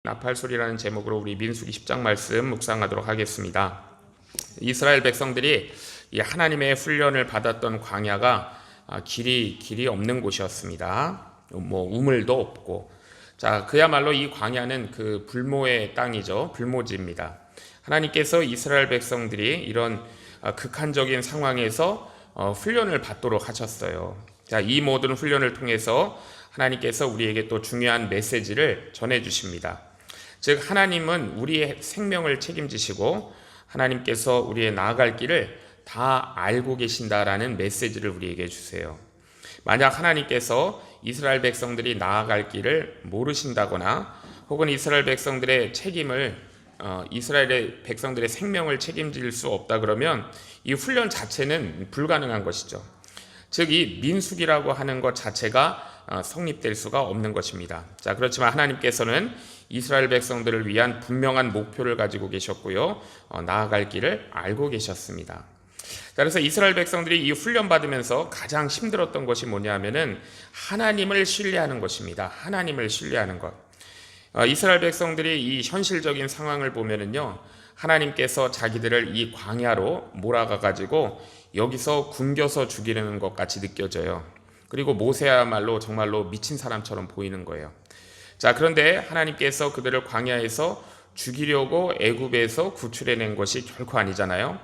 나팔소리라는 제목으로 우리 민수기 10장 말씀 묵상하도록 하겠습니다. 이스라엘 백성들이 이 하나님의 훈련을 받았던 광야가 길이 없는 곳이었습니다. 우물도 없고, 그야말로 이 광야는 그 불모의 땅이죠. 불모지입니다. 하나님께서 이스라엘 백성들이 이런 극한적인 상황에서 훈련을 받도록 하셨어요. 이 모든 훈련을 통해서 하나님께서 우리에게 또 중요한 메시지를 전해주십니다. 즉, 하나님은 우리의 생명을 책임지시고 하나님께서 우리의 나아갈 길을 다 알고 계신다라는 메시지를 우리에게 주세요. 만약 하나님께서 이스라엘 백성들이 나아갈 길을 모르신다거나 혹은 이스라엘 백성들의 책임을 이스라엘의 백성들의 생명을 책임질 수 없다 그러면 이 훈련 자체는 불가능한 것이죠. 즉, 이 민수기라고 하는 것 자체가 성립될 수가 없는 것입니다. 그렇지만 하나님께서는 이스라엘 백성들을 위한 분명한 목표를 가지고 계셨고요, 나아갈 길을 알고 계셨습니다. 그래서 이스라엘 백성들이 이 훈련 받으면서 가장 힘들었던 것이 뭐냐면은 하나님을 신뢰하는 것입니다. 하나님을 신뢰하는 것. 이스라엘 백성들이 이 현실적인 상황을 보면은요, 하나님께서 자기들을 이 광야로 몰아가 가지고 여기서 굶겨서 죽이려는 것 같이 느껴져요. 그리고 모세야말로 정말로 미친 사람처럼 보이는 거예요. 그런데 하나님께서 그들을 광야에서 죽이려고 애굽에서 구출해낸 것이 결코 아니잖아요.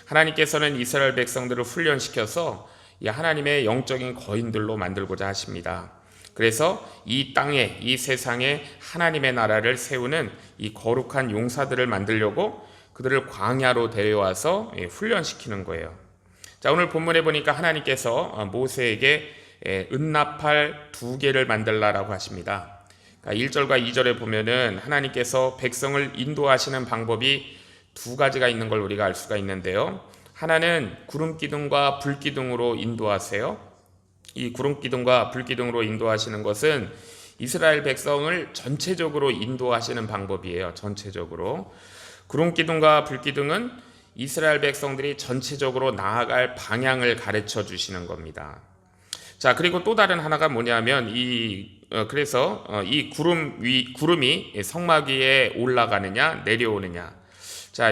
하나님께서는 이스라엘 백성들을 훈련시켜서 이 하나님의 영적인 거인들로 만들고자 하십니다. 그래서 이 땅에, 이 세상에 하나님의 나라를 세우는 이 거룩한 용사들을 만들려고 그들을 광야로 데려와서 훈련시키는 거예요. 오늘 본문에 보니까 하나님께서 모세에게 은나팔 2개를 만들라라고 하십니다. 1절과 2절에 보면은 하나님께서 백성을 인도하시는 방법이 2가지가 있는 걸 우리가 알 수가 있는데요. 하나는 구름기둥과 불기둥으로 인도하세요. 이 구름기둥과 불기둥으로 인도하시는 것은 이스라엘 백성을 전체적으로 인도하시는 방법이에요. 전체적으로. 구름기둥과 불기둥은 이스라엘 백성들이 전체적으로 나아갈 방향을 가르쳐 주시는 겁니다. 그리고 또 다른 하나가 뭐냐면 그래서 이 구름이 성막 위에 올라가느냐 내려오느냐,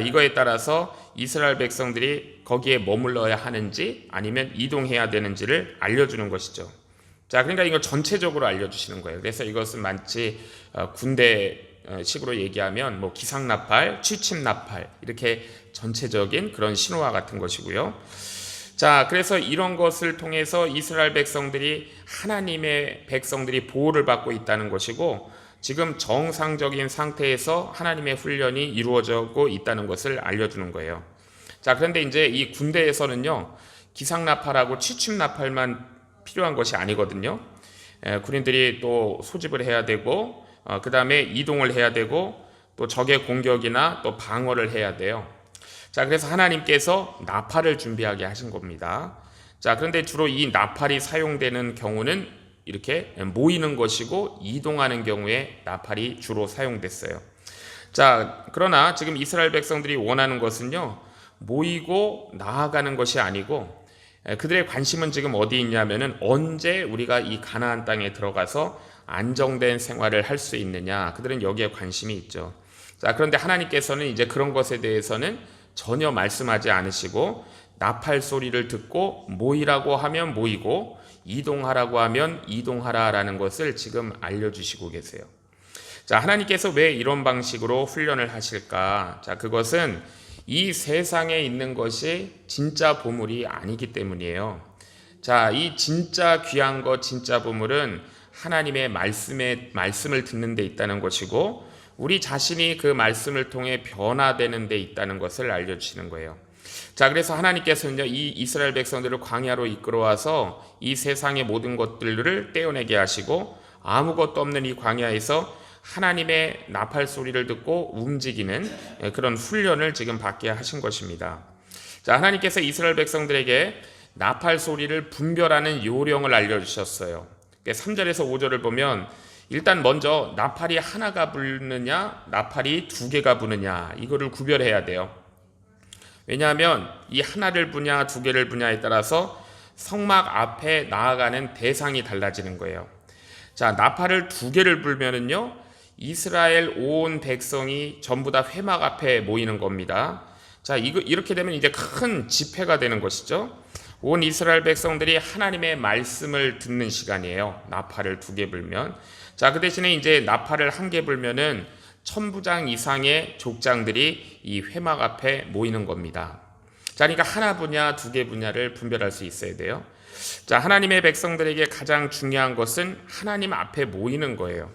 이거에 따라서 이스라엘 백성들이 거기에 머물러야 하는지 아니면 이동해야 되는지를 알려주는 것이죠. 그러니까 이걸 전체적으로 알려주시는 거예요. 그래서 이것은 마치 군대식으로 얘기하면 기상나팔, 취침나팔, 이렇게 전체적인 그런 신호와 같은 것이고요. 그래서 이런 것을 통해서 이스라엘 백성들이 하나님의 백성들이 보호를 받고 있다는 것이고, 지금 정상적인 상태에서 하나님의 훈련이 이루어지고 있다는 것을 알려주는 거예요. 그런데 이제 이 군대에서는요, 기상나팔하고 취침나팔만 필요한 것이 아니거든요. 군인들이 또 소집을 해야 되고, 그 다음에 이동을 해야 되고, 또 적의 공격이나 또 방어를 해야 돼요. 그래서 하나님께서 나팔을 준비하게 하신 겁니다. 그런데 주로 이 나팔이 사용되는 경우는 이렇게 모이는 것이고, 이동하는 경우에 나팔이 주로 사용됐어요. 그러나 지금 이스라엘 백성들이 원하는 것은요, 모이고 나아가는 것이 아니고, 그들의 관심은 지금 어디 있냐면은 언제 우리가 이 가나안 땅에 들어가서 안정된 생활을 할 수 있느냐, 그들은 여기에 관심이 있죠. 그런데 하나님께서는 이제 그런 것에 대해서는 전혀 말씀하지 않으시고, 나팔 소리를 듣고 모이라고 하면 모이고 이동하라고 하면 이동하라라는 것을 지금 알려주시고 계세요. 하나님께서 왜 이런 방식으로 훈련을 하실까? 그것은 이 세상에 있는 것이 진짜 보물이 아니기 때문이에요. 이 진짜 귀한 것, 진짜 보물은 하나님의 말씀을 듣는 데 있다는 것이고, 우리 자신이 그 말씀을 통해 변화되는 데 있다는 것을 알려주시는 거예요. 그래서 하나님께서는요, 이 이스라엘 백성들을 광야로 이끌어와서 이 세상의 모든 것들을 떼어내게 하시고, 아무것도 없는 이 광야에서 하나님의 나팔 소리를 듣고 움직이는 그런 훈련을 지금 받게 하신 것입니다. 하나님께서 이스라엘 백성들에게 나팔 소리를 분별하는 요령을 알려주셨어요. 3절에서 5절을 보면 일단 먼저 나팔이 하나가 부느냐 나팔이 2개가 부느냐, 이거를 구별해야 돼요. 왜냐하면 이 하나를 부냐 2개를 부냐에 따라서 성막 앞에 나아가는 대상이 달라지는 거예요. 나팔을 2개를 불면은요, 이스라엘 온 백성이 전부 다 회막 앞에 모이는 겁니다. 자, 이렇게 되면 이제 큰 집회가 되는 것이죠. 온 이스라엘 백성들이 하나님의 말씀을 듣는 시간이에요. 나팔을 2개 불면. 자, 그 대신에 이제 나팔을 1개 불면은 1000부장 이상의 족장들이 이 회막 앞에 모이는 겁니다. 자, 그러니까 하나 분야, 2개 분야를 분별할 수 있어야 돼요. 자, 하나님의 백성들에게 가장 중요한 것은 하나님 앞에 모이는 거예요.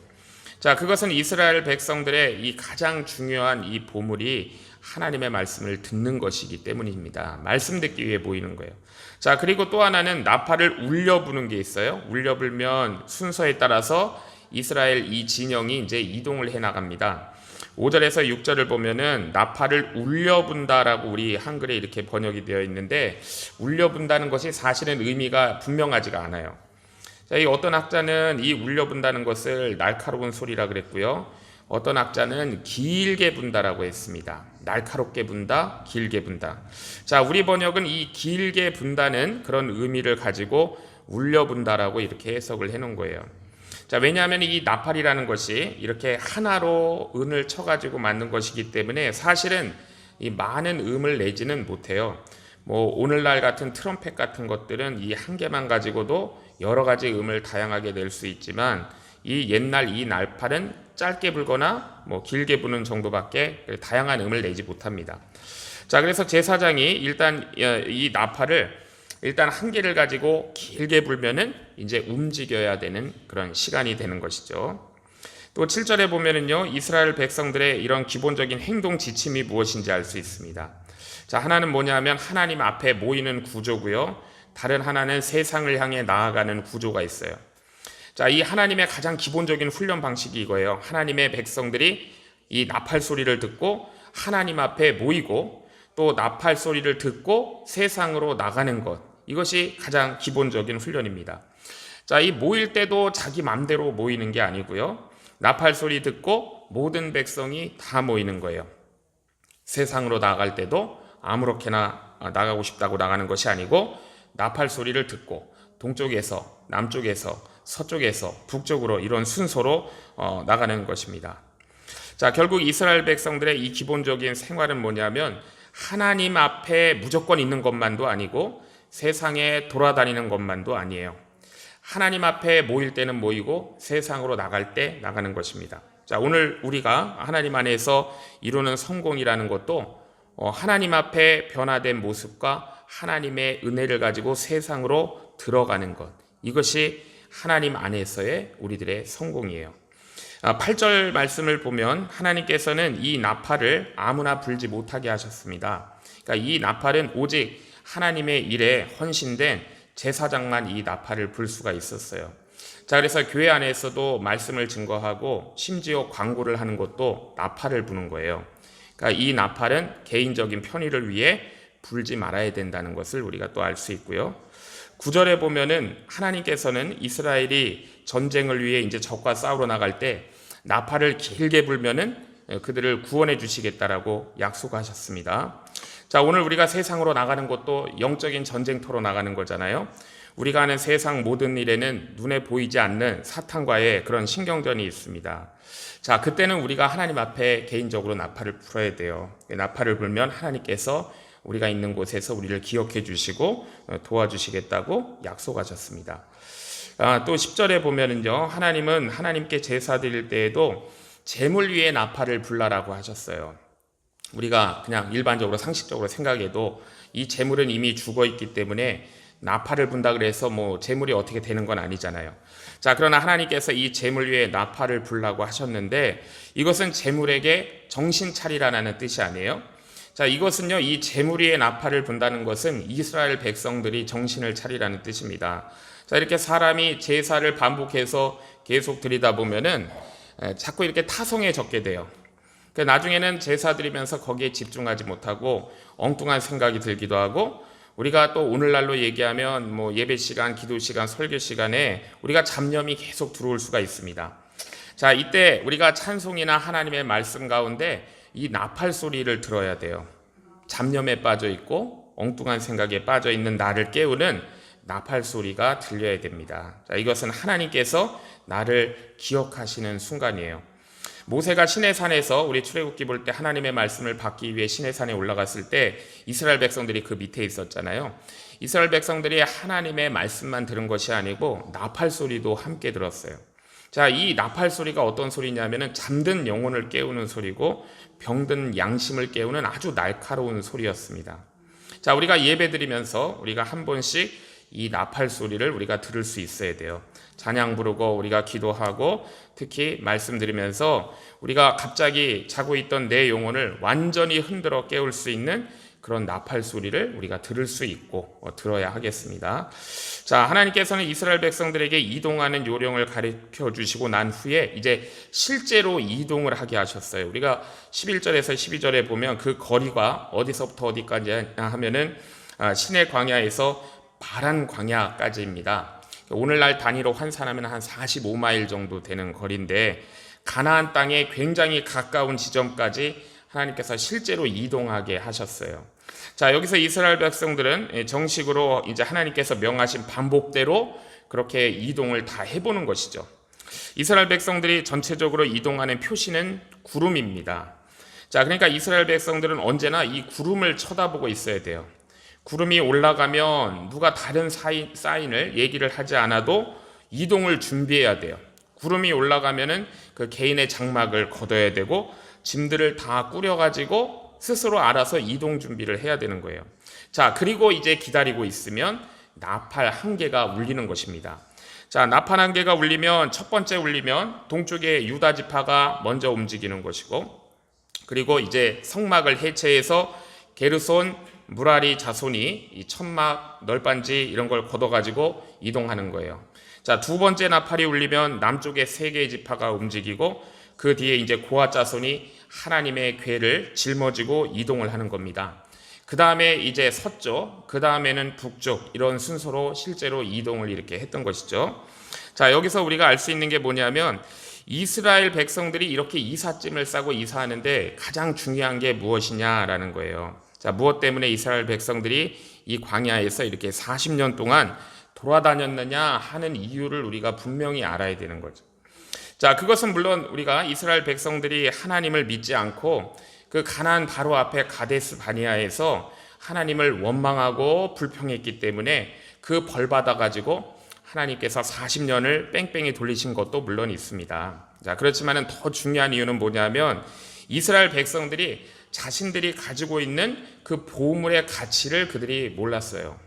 자, 그것은 이스라엘 백성들의 이 가장 중요한 이 보물이 하나님의 말씀을 듣는 것이기 때문입니다. 말씀 듣기 위해 모이는 거예요. 자, 그리고 또 하나는 나팔을 울려 부는 게 있어요. 울려 불면 순서에 따라서 이스라엘 이 진영이 이제 이동을 해 나갑니다. 5절에서 6절을 보면은 나팔을 울려 분다라고 우리 한글에 이렇게 번역이 되어 있는데, 울려 분다는 것이 사실은 의미가 분명하지가 않아요. 자, 이 어떤 학자는 이 울려 분다는 것을 날카로운 소리라 그랬고요. 어떤 학자는 길게 분다라고 했습니다. 날카롭게 분다, 길게 분다. 자, 우리 번역은 이 길게 분다는 그런 의미를 가지고 울려 분다라고 이렇게 해석을 해 놓은 거예요. 자, 왜냐하면 이 나팔이라는 것이 이렇게 하나로 은을 쳐가지고 만든 것이기 때문에 사실은 이 많은 음을 내지는 못해요. 뭐 오늘날 같은 트럼펫 같은 것들은 이 한 개만 가지고도 여러 가지 음을 다양하게 낼 수 있지만, 이 옛날 이 나팔은 짧게 불거나 뭐 길게 부는 정도밖에 다양한 음을 내지 못합니다. 자, 그래서 제사장이 일단 이 나팔을 일단 1개를 가지고 길게 불면은 이제 움직여야 되는 그런 시간이 되는 것이죠. 또 7절에 보면은요, 이스라엘 백성들의 이런 기본적인 행동 지침이 무엇인지 알 수 있습니다. 자, 하나는 뭐냐면 하나님 앞에 모이는 구조고요. 다른 하나는 세상을 향해 나아가는 구조가 있어요. 자, 이 하나님의 가장 기본적인 훈련 방식이 이거예요. 하나님의 백성들이 이 나팔 소리를 듣고 하나님 앞에 모이고, 또 나팔 소리를 듣고 세상으로 나가는 것, 이것이 가장 기본적인 훈련입니다. 자, 이 모일 때도 자기 맘대로 모이는 게 아니고요. 나팔 소리 듣고 모든 백성이 다 모이는 거예요. 세상으로 나갈 때도 아무렇게나 나가고 싶다고 나가는 것이 아니고, 나팔 소리를 듣고 동쪽에서, 남쪽에서, 서쪽에서, 북쪽으로 이런 순서로 나가는 것입니다. 자, 결국 이스라엘 백성들의 이 기본적인 생활은 뭐냐면 하나님 앞에 무조건 있는 것만도 아니고 세상에 돌아다니는 것만도 아니에요. 하나님 앞에 모일 때는 모이고 세상으로 나갈 때 나가는 것입니다. 자, 오늘 우리가 하나님 안에서 이루는 성공이라는 것도 하나님 앞에 변화된 모습과 하나님의 은혜를 가지고 세상으로 들어가는 것, 이것이 하나님 안에서의 우리들의 성공이에요. 8절 말씀을 보면 하나님께서는 이 나팔을 아무나 불지 못하게 하셨습니다. 그러니까 이 나팔은 오직 하나님의 일에 헌신된 제사장만 이 나팔을 불 수가 있었어요. 자, 그래서 교회 안에서도 말씀을 증거하고 심지어 광고를 하는 것도 나팔을 부는 거예요. 그러니까 이 나팔은 개인적인 편의를 위해 불지 말아야 된다는 것을 우리가 또 알 수 있고요. 9절에 보면은 하나님께서는 이스라엘이 전쟁을 위해 이제 적과 싸우러 나갈 때 나팔을 길게 불면은 그들을 구원해 주시겠다라고 약속하셨습니다. 자, 오늘 우리가 세상으로 나가는 것도 영적인 전쟁터로 나가는 거잖아요. 우리가 하는 세상 모든 일에는 눈에 보이지 않는 사탄과의 그런 신경전이 있습니다. 자, 그때는 우리가 하나님 앞에 개인적으로 나팔을 불어야 돼요. 나팔을 불면 하나님께서 우리가 있는 곳에서 우리를 기억해 주시고 도와주시겠다고 약속하셨습니다. 또 10절에 보면은요, 하나님은 하나님께 제사 드릴 때에도 제물 위에 나팔을 불라라고 하셨어요. 우리가 그냥 일반적으로 상식적으로 생각해도 이 제물은 이미 죽어 있기 때문에 나팔을 분다 그래서 뭐 제물이 어떻게 되는 건 아니잖아요. 자, 그러나 하나님께서 이 제물 위에 나팔을 불라고 하셨는데, 이것은 제물에게 정신 차리라는 뜻이 아니에요. 자, 이것은요, 이 제물 위에 나팔을 분다는 것은 이스라엘 백성들이 정신을 차리라는 뜻입니다. 자, 이렇게 사람이 제사를 반복해서 계속 드리다 보면은 자꾸 이렇게 타성해졌게 돼요. 나중에는 제사 드리면서 거기에 집중하지 못하고 엉뚱한 생각이 들기도 하고, 우리가 또 오늘날로 얘기하면 뭐 예배 시간, 기도 시간, 설교 시간에 우리가 잡념이 계속 들어올 수가 있습니다. 자, 이때 우리가 찬송이나 하나님의 말씀 가운데 이 나팔 소리를 들어야 돼요. 잡념에 빠져 있고 엉뚱한 생각에 빠져 있는 나를 깨우는 나팔 소리가 들려야 됩니다. 자, 이것은 하나님께서 나를 기억하시는 순간이에요. 모세가 시내산에서 우리 출애굽기 볼 때 하나님의 말씀을 받기 위해 시내산에 올라갔을 때 이스라엘 백성들이 그 밑에 있었잖아요. 이스라엘 백성들이 하나님의 말씀만 들은 것이 아니고 나팔 소리도 함께 들었어요. 자, 이 나팔 소리가 어떤 소리냐면은 잠든 영혼을 깨우는 소리고 병든 양심을 깨우는 아주 날카로운 소리였습니다. 자, 우리가 예배 드리면서 우리가 한 번씩 이 나팔 소리를 우리가 들을 수 있어야 돼요. 찬양 부르고 우리가 기도하고 특히 말씀 드리면서 우리가 갑자기 자고 있던 내 영혼을 완전히 흔들어 깨울 수 있는 그런 나팔 소리를 우리가 들을 수 있고 들어야 하겠습니다. 자, 하나님께서는 이스라엘 백성들에게 이동하는 요령을 가르쳐 주시고 난 후에 이제 실제로 이동을 하게 하셨어요. 우리가 11절에서 12절에 보면 그 거리가 어디서부터 어디까지 하면은 시내 광야에서 바란 광야까지입니다. 오늘날 단위로 환산하면 한 45마일 정도 되는 거리인데 가나안 땅에 굉장히 가까운 지점까지 하나님께서 실제로 이동하게 하셨어요. 자, 여기서 이스라엘 백성들은 정식으로 이제 하나님께서 명하신 반복대로 그렇게 이동을 다 해보는 것이죠. 이스라엘 백성들이 전체적으로 이동하는 표시는 구름입니다. 자, 그러니까 이스라엘 백성들은 언제나 이 구름을 쳐다보고 있어야 돼요. 구름이 올라가면 누가 다른 사인을 얘기를 하지 않아도 이동을 준비해야 돼요. 구름이 올라가면은 그 개인의 장막을 걷어야 되고 짐들을 다 꾸려가지고 스스로 알아서 이동 준비를 해야 되는 거예요. 자, 그리고 이제 기다리고 있으면 나팔 한 개가 울리는 것입니다. 자, 나팔 한 개가 울리면 첫 번째 울리면 동쪽의 유다 지파가 먼저 움직이는 것이고 그리고 이제 성막을 해체해서 게르손, 무라리 자손이 이 천막, 널빤지 이런 걸 걷어가지고 이동하는 거예요. 자, 두 번째 나팔이 울리면 남쪽의 세 개의 지파가 움직이고 그 뒤에 이제 고앗 자손이 하나님의 궤를 짊어지고 이동을 하는 겁니다. 그 다음에 이제 서쪽, 그 다음에는 북쪽 이런 순서로 실제로 이동을 이렇게 했던 것이죠. 자, 여기서 우리가 알 수 있는 게 뭐냐면 이스라엘 백성들이 이렇게 이삿짐을 싸고 이사하는데 가장 중요한 게 무엇이냐라는 거예요. 자, 무엇 때문에 이스라엘 백성들이 이 광야에서 이렇게 40년 동안 돌아다녔느냐 하는 이유를 우리가 분명히 알아야 되는 거죠. 자, 그것은 물론 우리가 이스라엘 백성들이 하나님을 믿지 않고 그 가나안 바로 앞에 가데스 바니아에서 하나님을 원망하고 불평했기 때문에 그 벌 받아가지고 하나님께서 40년을 뺑뺑이 돌리신 것도 물론 있습니다. 자, 그렇지만은 더 중요한 이유는 뭐냐면 이스라엘 백성들이 자신들이 가지고 있는 그 보물의 가치를 그들이 몰랐어요.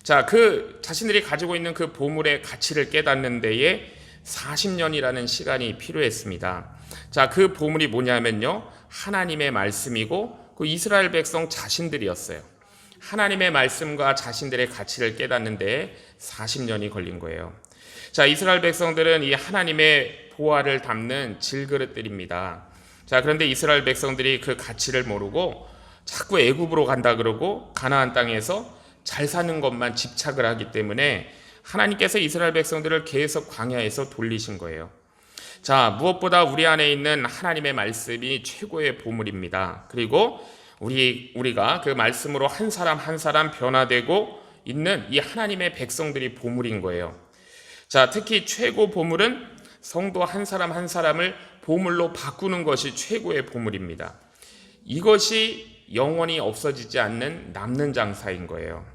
자, 그 자신들이 가지고 있는 그 보물의 가치를 깨닫는 데에 40년이라는 시간이 필요했습니다. 자, 그 보물이 뭐냐면요, 하나님의 말씀이고 그 이스라엘 백성 자신들이었어요. 하나님의 말씀과 자신들의 가치를 깨닫는 데에 40년이 걸린 거예요. 자, 이스라엘 백성들은 이 하나님의 보화를 담는 질그릇들입니다. 자, 그런데 이스라엘 백성들이 그 가치를 모르고 자꾸 애굽으로 간다 그러고 가나안 땅에서 잘 사는 것만 집착을 하기 때문에 하나님께서 이스라엘 백성들을 계속 광야에서 돌리신 거예요. 자, 무엇보다 우리 안에 있는 하나님의 말씀이 최고의 보물입니다. 그리고 우리가 그 말씀으로 한 사람 한 사람 변화되고 있는 이 하나님의 백성들이 보물인 거예요. 자, 특히 최고 보물은 성도 한 사람 한 사람을 보물로 바꾸는 것이 최고의 보물입니다. 이것이 영원히 없어지지 않는 남는 장사인 거예요.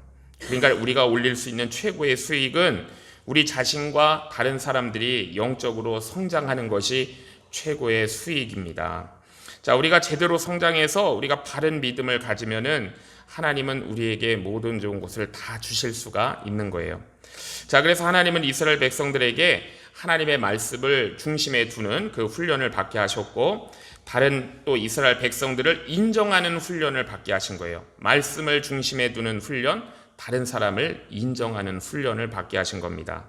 그러니까 우리가 올릴 수 있는 최고의 수익은 우리 자신과 다른 사람들이 영적으로 성장하는 것이 최고의 수익입니다. 자, 우리가 제대로 성장해서 우리가 바른 믿음을 가지면은 하나님은 우리에게 모든 좋은 것을 다 주실 수가 있는 거예요. 자, 그래서 하나님은 이스라엘 백성들에게 하나님의 말씀을 중심에 두는 그 훈련을 받게 하셨고 다른 또 이스라엘 백성들을 인정하는 훈련을 받게 하신 거예요. 말씀을 중심에 두는 훈련, 다른 사람을 인정하는 훈련을 받게 하신 겁니다.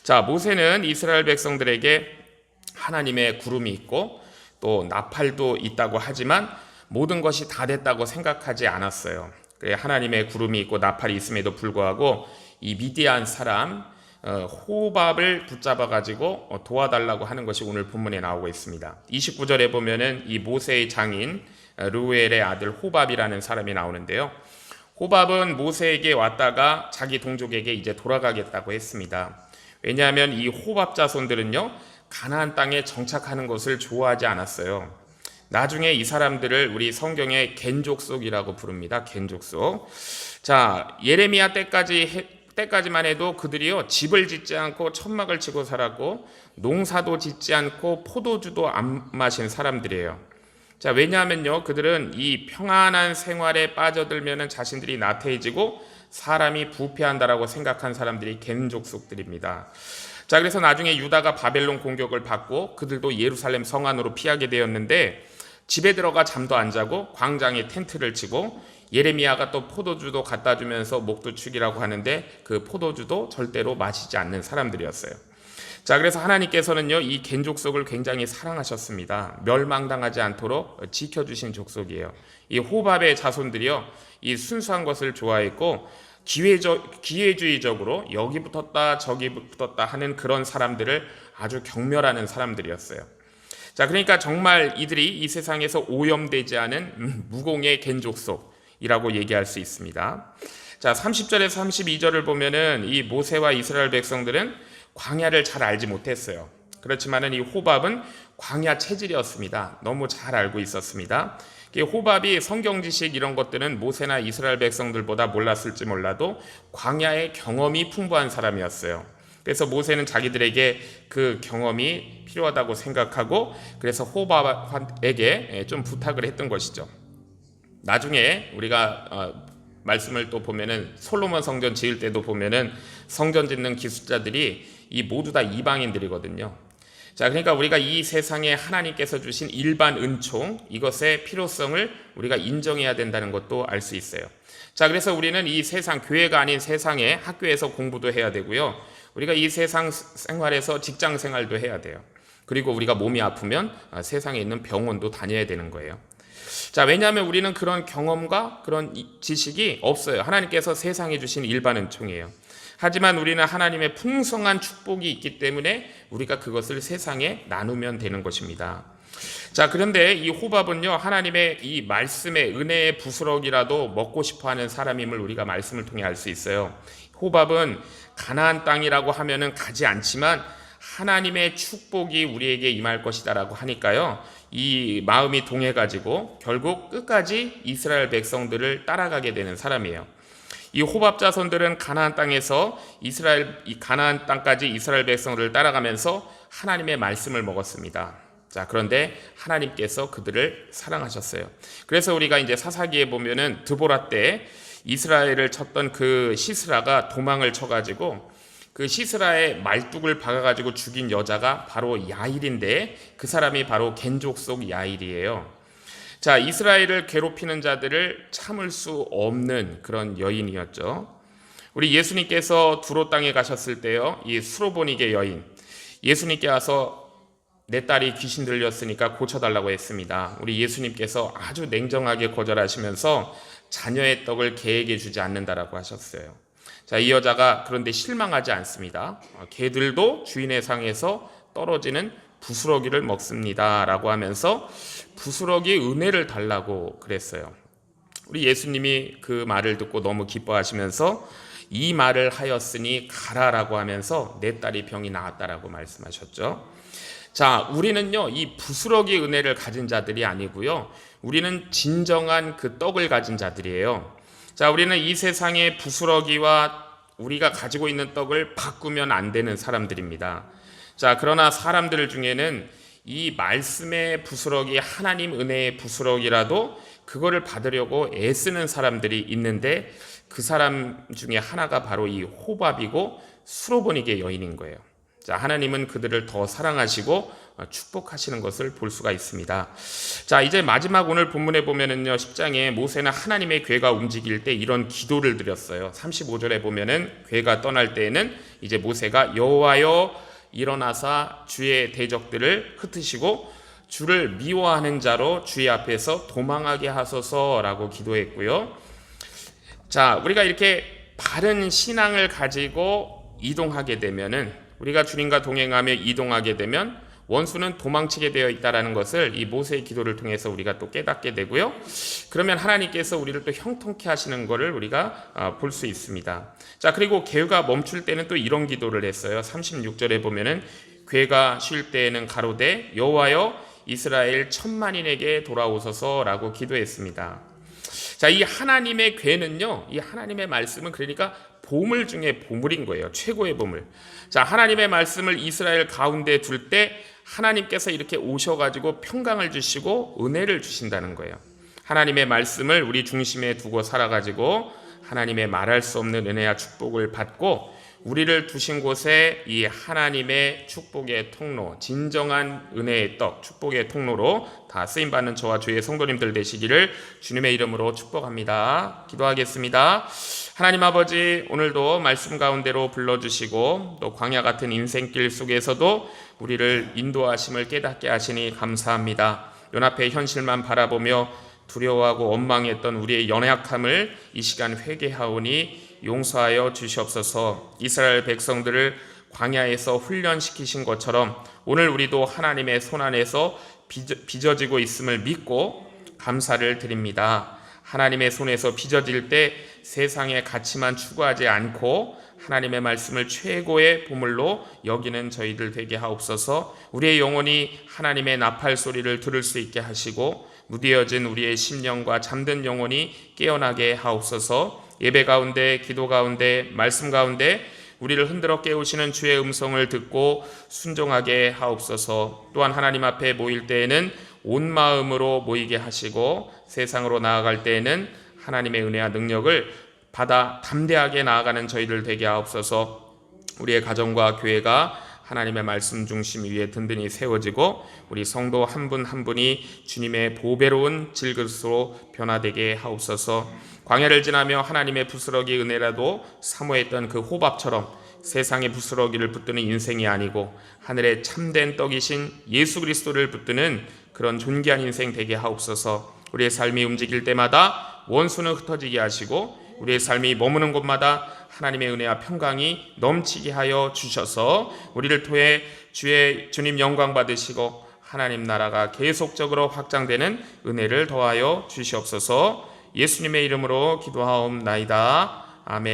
자, 모세는 이스라엘 백성들에게 하나님의 구름이 있고 또 나팔도 있다고 하지만 모든 것이 다 됐다고 생각하지 않았어요. 하나님의 구름이 있고 나팔이 있음에도 불구하고 이 미디안 사람 호밥을 붙잡아 가지고 도와달라고 하는 것이 오늘 본문에 나오고 있습니다. 29절에 보면은 이 모세의 장인 르우엘의 아들 호밥이라는 사람이 나오는데요. 호밥은 모세에게 왔다가 자기 동족에게 이제 돌아가겠다고 했습니다. 왜냐하면 이 호밥 자손들은요, 가나안 땅에 정착하는 것을 좋아하지 않았어요. 나중에 이 사람들을 우리 성경의 겐족속이라고 부릅니다. 겐족속. 자, 예레미야 때까지만 해도 그들이요, 집을 짓지 않고 천막을 치고 살았고 농사도 짓지 않고 포도주도 안 마신 사람들이에요. 자, 왜냐하면요, 그들은 이 평안한 생활에 빠져들면은 자신들이 나태해지고 사람이 부패한다라고 생각한 사람들이 겐족속들입니다. 자, 그래서 나중에 유다가 바벨론 공격을 받고 그들도 예루살렘 성 안으로 피하게 되었는데, 집에 들어가 잠도 안 자고 광장에 텐트를 치고, 예레미야가 또 포도주도 갖다 주면서 목도 축이라고 하는데 그 포도주도 절대로 마시지 않는 사람들이었어요. 자, 그래서 하나님께서는요, 이 겐족속을 굉장히 사랑하셨습니다. 멸망당하지 않도록 지켜주신 족속이에요. 이 호밥의 자손들이요, 이 순수한 것을 좋아했고 기회주의적으로 여기 붙었다 저기 붙었다 하는 그런 사람들을 아주 경멸하는 사람들이었어요. 자, 그러니까 정말 이들이 이 세상에서 오염되지 않은 무공의 겐족속이라고 얘기할 수 있습니다. 자, 30절에서 32절을 보면은 이 모세와 이스라엘 백성들은 광야를 잘 알지 못했어요. 그렇지만은 이 호밥은 광야 체질이었습니다. 너무 잘 알고 있었습니다. 호밥이 성경 지식 이런 것들은 모세나 이스라엘 백성들보다 몰랐을지 몰라도 광야의 경험이 풍부한 사람이었어요. 그래서 모세는 자기들에게 그 경험이 필요하다고 생각하고 그래서 호밥에게 좀 부탁을 했던 것이죠. 나중에 우리가 말씀을 또 보면은 솔로몬 성전 지을 때도 보면은 성전 짓는 기술자들이 이 모두 다 이방인들이거든요. 자, 그러니까 우리가 이 세상에 하나님께서 주신 일반 은총, 이것의 필요성을 우리가 인정해야 된다는 것도 알 수 있어요. 자, 그래서 우리는 이 세상, 교회가 아닌 세상에 학교에서 공부도 해야 되고요. 우리가 이 세상 생활에서 직장 생활도 해야 돼요. 그리고 우리가 몸이 아프면 세상에 있는 병원도 다녀야 되는 거예요. 자, 왜냐하면 우리는 그런 경험과 그런 지식이 없어요. 하나님께서 세상에 주신 일반 은총이에요. 하지만 우리는 하나님의 풍성한 축복이 있기 때문에 우리가 그것을 세상에 나누면 되는 것입니다. 자, 그런데 이 호밥은요, 하나님의 이 말씀의 은혜의 부스러기라도 먹고 싶어하는 사람임을 우리가 말씀을 통해 알 수 있어요. 호밥은 가나안 땅이라고 하면은 가지 않지만 하나님의 축복이 우리에게 임할 것이다라고 하니까요, 이 마음이 동해가지고 결국 끝까지 이스라엘 백성들을 따라가게 되는 사람이에요. 이 호밥 자손들은 가나안 땅에서 이 가나안 땅까지 이스라엘 백성들을 따라가면서 하나님의 말씀을 먹었습니다. 자, 그런데 하나님께서 그들을 사랑하셨어요. 그래서 우리가 이제 사사기에 보면은 드보라 때 이스라엘을 쳤던 그 시스라가 도망을 쳐가지고 그 시스라의 말뚝을 박아가지고 죽인 여자가 바로 야일인데 그 사람이 바로 겐족속 야일이에요. 자, 이스라엘을 괴롭히는 자들을 참을 수 없는 그런 여인이었죠. 우리 예수님께서 두로 땅에 가셨을 때요, 이 수로보니게 여인, 예수님께 와서 내 딸이 귀신 들렸으니까 고쳐달라고 했습니다. 우리 예수님께서 아주 냉정하게 거절하시면서 자녀의 떡을 개에게 주지 않는다라고 하셨어요. 자, 이 여자가 그런데 실망하지 않습니다. 개들도 주인의 상에서 떨어지는 부스러기를 먹습니다 라고 하면서 부스러기 은혜를 달라고 그랬어요. 우리 예수님이 그 말을 듣고 너무 기뻐하시면서 이 말을 하였으니 가라라고 하면서 내 딸이 병이 나았다라고 말씀하셨죠. 자, 우리는요, 이 부스러기 은혜를 가진 자들이 아니고요, 우리는 진정한 그 떡을 가진 자들이에요. 자, 우리는 이 세상의 부스러기와 우리가 가지고 있는 떡을 바꾸면 안 되는 사람들입니다. 자, 그러나 사람들 중에는 이 말씀의 부스러기, 하나님 은혜의 부스러기라도 그거를 받으려고 애쓰는 사람들이 있는데 그 사람 중에 하나가 바로 이 호밥이고 수로보니게 여인인 거예요. 자, 하나님은 그들을 더 사랑하시고 축복하시는 것을 볼 수가 있습니다. 자, 이제 마지막 오늘 본문에 보면은요, 10장에 모세는 하나님의 궤가 움직일 때 이런 기도를 드렸어요. 35절에 보면은 궤가 떠날 때에는 이제 모세가 여호와여 일어나사 주의 대적들을 흩으시고 주를 미워하는 자로 주의 앞에서 도망하게 하소서라고 기도했고요. 자, 우리가 이렇게 바른 신앙을 가지고 이동하게 되면은, 우리가 주님과 동행하며 이동하게 되면 원수는 도망치게 되어 있다라는 것을 이 모세의 기도를 통해서 우리가 또 깨닫게 되고요. 그러면 하나님께서 우리를 또 형통케 하시는 것을 우리가 볼 수 있습니다. 자, 그리고 개가 멈출 때는 또 이런 기도를 했어요. 36절에 보면은 괴가 쉴 때에는 가로되 여호와여 이스라엘 10,000,000인에게 돌아오소서라고 기도했습니다. 자, 이 하나님의 괴는요, 이 하나님의 말씀은 그러니까 보물 중에 보물인 거예요. 최고의 보물. 자, 하나님의 말씀을 이스라엘 가운데 둘 때 하나님께서 이렇게 오셔가지고 평강을 주시고 은혜를 주신다는 거예요. 하나님의 말씀을 우리 중심에 두고 살아가지고 하나님의 말할 수 없는 은혜와 축복을 받고 우리를 두신 곳에 이 하나님의 축복의 통로, 진정한 은혜의 떡, 축복의 통로로 다 쓰임받는 저와 주의 성도님들 되시기를 주님의 이름으로 축복합니다. 기도하겠습니다. 하나님 아버지, 오늘도 말씀 가운데로 불러주시고 또 광야 같은 인생길 속에서도 우리를 인도하심을 깨닫게 하시니 감사합니다. 눈앞의 현실만 바라보며 두려워하고 원망했던 우리의 연약함을 이 시간 회개하오니 용서하여 주시옵소서. 이스라엘 백성들을 광야에서 훈련시키신 것처럼 오늘 우리도 하나님의 손안에서 빚어지고 있음을 믿고 감사를 드립니다. 하나님의 손에서 빚어질 때 세상의 가치만 추구하지 않고 하나님의 말씀을 최고의 보물로 여기는 저희들 되게 하옵소서. 우리의 영혼이 하나님의 나팔 소리를 들을 수 있게 하시고 무뎌진 우리의 심령과 잠든 영혼이 깨어나게 하옵소서. 예배 가운데, 기도 가운데, 말씀 가운데 우리를 흔들어 깨우시는 주의 음성을 듣고 순종하게 하옵소서. 또한 하나님 앞에 모일 때에는 온 마음으로 모이게 하시고 세상으로 나아갈 때에는 하나님의 은혜와 능력을 받아 담대하게 나아가는 저희들 되게 하옵소서. 우리의 가정과 교회가 하나님의 말씀 중심 위에 든든히 세워지고 우리 성도 한 분 한 분이 주님의 보배로운 질그릇으로 변화되게 하옵소서. 광야를 지나며 하나님의 부스러기 은혜라도 사모했던 그 호밥처럼 세상의 부스러기를 붙드는 인생이 아니고 하늘의 참된 떡이신 예수 그리스도를 붙드는 그런 존귀한 인생 되게 하옵소서. 우리의 삶이 움직일 때마다 원수는 흩어지게 하시고 우리의 삶이 머무는 곳마다 하나님의 은혜와 평강이 넘치게 하여 주셔서 우리를 통해 주님 영광 받으시고 하나님 나라가 계속적으로 확장되는 은혜를 더하여 주시옵소서. 예수님의 이름으로 기도하옵나이다. 아멘.